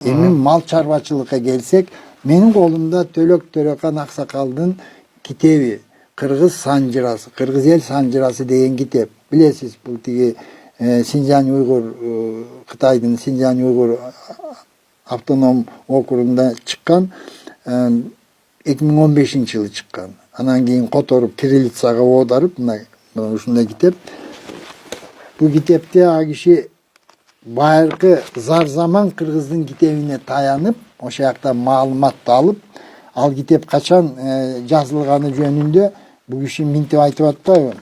Emin mal çarvachılıkka gelsek, menin kolumda Tölök Törekan Aksakaldın kitebi, Kırgız Sancırası, Kırgız El Sancırası deyen kitep. Bilesiz, bu tigi Sincan Uygur, Kıtay'dın Sincan Uygur Avtonom Okrugunda çıkan 2015 yılı çıkan. Anan keyin kotorup Kirilitsaga odarıp ушундай kitep. Bu kitepte a kişi bayırkı zar zaman Kırgızdın kitebine tayanıp o şayakta malumat da alıp al kitep kaçan жазылганы жөнүндө bu kişi mintip aytıp atpayбы.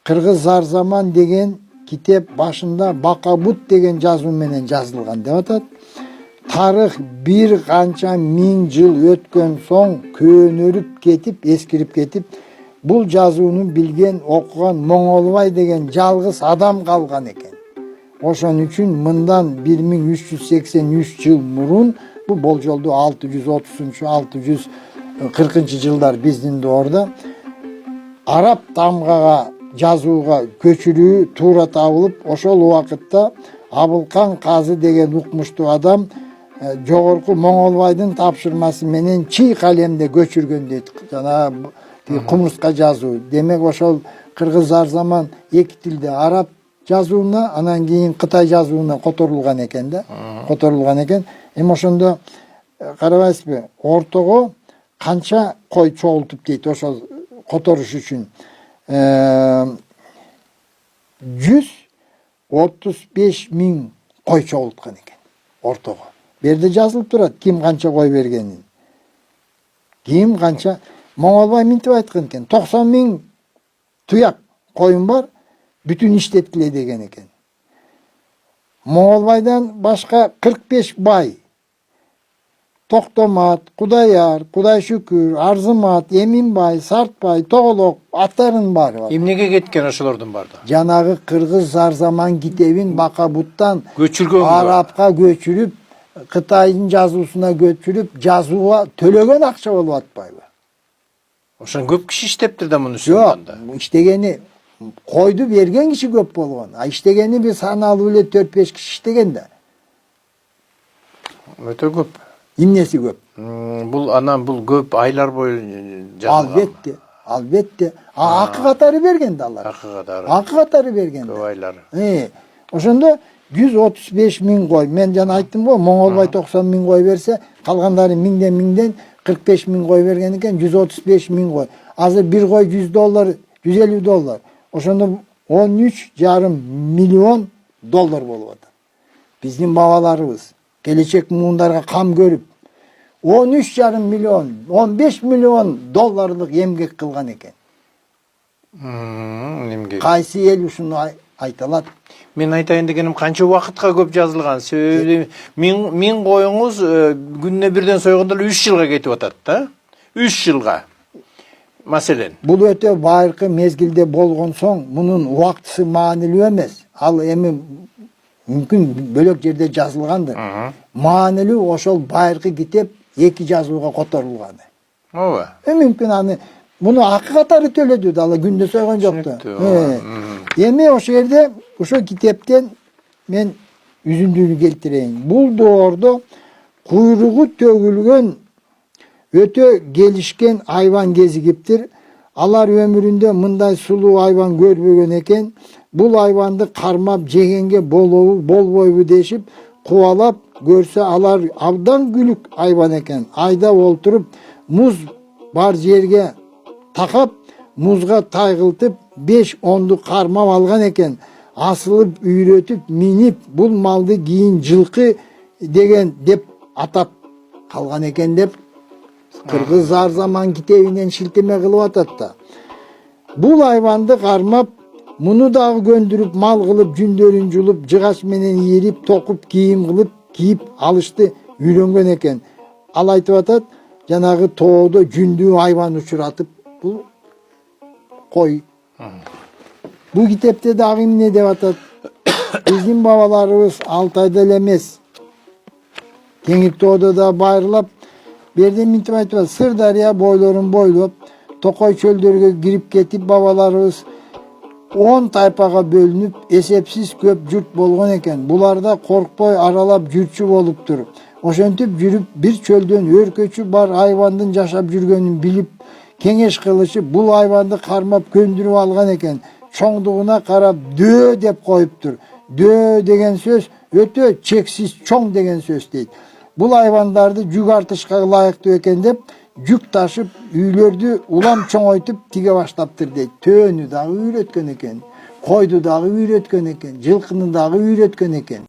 Kırgız zar zaman degen kitep başında Bakabut degen жазуу менен жазылган деп атат. Tarih bir kança ming yıl ötkön soň könörüp ketip, eskirip ketip, bul жазууну bilgen, okugan Moңолбай деген жалгыз adam kalgan eken. Oşon üçün mından 1383 yıl murun, bu boljoldu 630 640 yıllar bizdin de orada Arap tamgaga жазууга көчүрүү туура табылып, ошол убакытта Абылкан Казы деген укмуштуу адам жогорку Моңолбайдын тапшырмасы менен чый калемде көчүргөн дейт. Жана кумурска жазуу. Демек ошол Кыргыз зар заман эки тилде арап жазууна, анан кийин Кытай жазууна которулган экен да. Которулган экен. Эми ошондо карабайсызбы? Ортого канча кой чогултуп дейт ошол которуш үчүн. 135 ming кой чогулткан экен ортого. Берде жазылып турат ким канча кой бергенин. Ким канча Moңолбай мынтип айткан экен. 90 ming туяк коюм бар, бүтүн иштеткиле деген экен. Moңолбайдан башка 45 бай. Токтомат, Кудаяр, Кудайшүкүр, Арзымат, Эминбай, Сартбай, Тоголок аттарын бар. Эмнеге кеткен ошолордун барды? Жанагы Кыргыз зар заман китебин Бакабуттан Көчүргөн Арапка көчүрүп, Кытайдын жазуусуна көчүрүп, жазууга төлөгөн акча болуп атпайбы? Ошон көп киши иштептир да муну үстүндө. Жок, иштегени койду берген киши көп болгон. А иштегени бир саналуу эле 4-5 киши иштеген да. Өтө көп. Эмнеси көп? Бул анан бул көп айлар бою жазылган. Албетте. Акы катары берген да алар. Акы катары берген. Көп айлар. Ошондо 135 ming кой. Мен жана айттым го, Моңолбай 90 ming кой берсе, калгандары миңден 45 ming кой берген экен, 135 ming кой. Азыр бир кой $100, $150. Ошондо 13,5 миллион доллар болуп атат. Биздин бабаларыбыз келечек муундарга кам көрүп 13,5 миллион, 15 миллион долларлык эмгек кылган экен. Эмгек. Кайсы эл ушуну айта алат? Мен айтайын дегеним канча убакытка көп жазылган. Себеби миң коюңуз күнүнө бирден сойгондо 3 жылга кетип атат да. 3 жылга. Маселен. Бул өтө байыркы мезгилде болгон соң, мунун убактысы маанилүү эмес. Ал эми мүмкүн бөлөк жерде жазылгандыр. Маанилүү ошол байыркы китеп эки жазууга которулган. Ооба. Мүмкүн аны муну акы катары төлөдү да, ал күндө сойгон жокту. Эми ошол жерде ошол китептен мен үзүндүүнү келтирейин. Бул доордо куйругу төгүлгөн өтө келишкен айван кезигиптир. Алар өмүрүндө мындай сулуу айван көрбөгөн экен. Бул айванды кармап жегенге болбойбу дешип, кубалап көрсө алар абдан күлүк айван экен. Айда олтуруп, муз бар жерге такап, музга тайгылтып, 5-10 кармап алган экен. Асылып, үйрөтүп, минип, бул малды кийин жылкы деген деп атап калган экен деп Кыргыз зар заман китебинен шилтеме кылып атат да. Бул айванды кармап, муну дагы көндүрүп, мал кылып, жүндөрүн жулуп, жыгач менен ийирип, токуп, кийим кылып, кийип алышты, үйрөнгөн экен. Ал айтып атат, жанагы тоодо жүндүү айван учуратып, бул кой. Бул китепте дагы эмне деп атат? Биздин бабаларыбыз Алтайда эле эмес, Кеңиртоодо да байырлап, берден мынтип айтып атат, Сырдария бойлорун бойлоп, Токой чөлдөргө кирип кетип, бабаларыбыз 10 тайпага бөлүнүп, эсепсиз көп журт болгон экен. Буларда коркпой аралап жүрчү болуптур. Ошентип жүрүп bir çölдөн өркөчү бар айбандын жашап жүргөнүн билип кеңеш кылышып бул айбанды кармап көндүрүп алган экен. Чоңдугуна карап дөө деп коюптур. Дөө деген сөз өтө чексиз чоң деген сөз дейт. Бул айбандарды жүк артышка ылайыктуу экен деп жүк ташып үйлөрдү улам чоңойтуп тиге баштаптыр дейт. Төөнү дагы үйрөткөн экен. Койду дагы үйрөткөн экен. Жылкыны дагы үйрөткөн экен.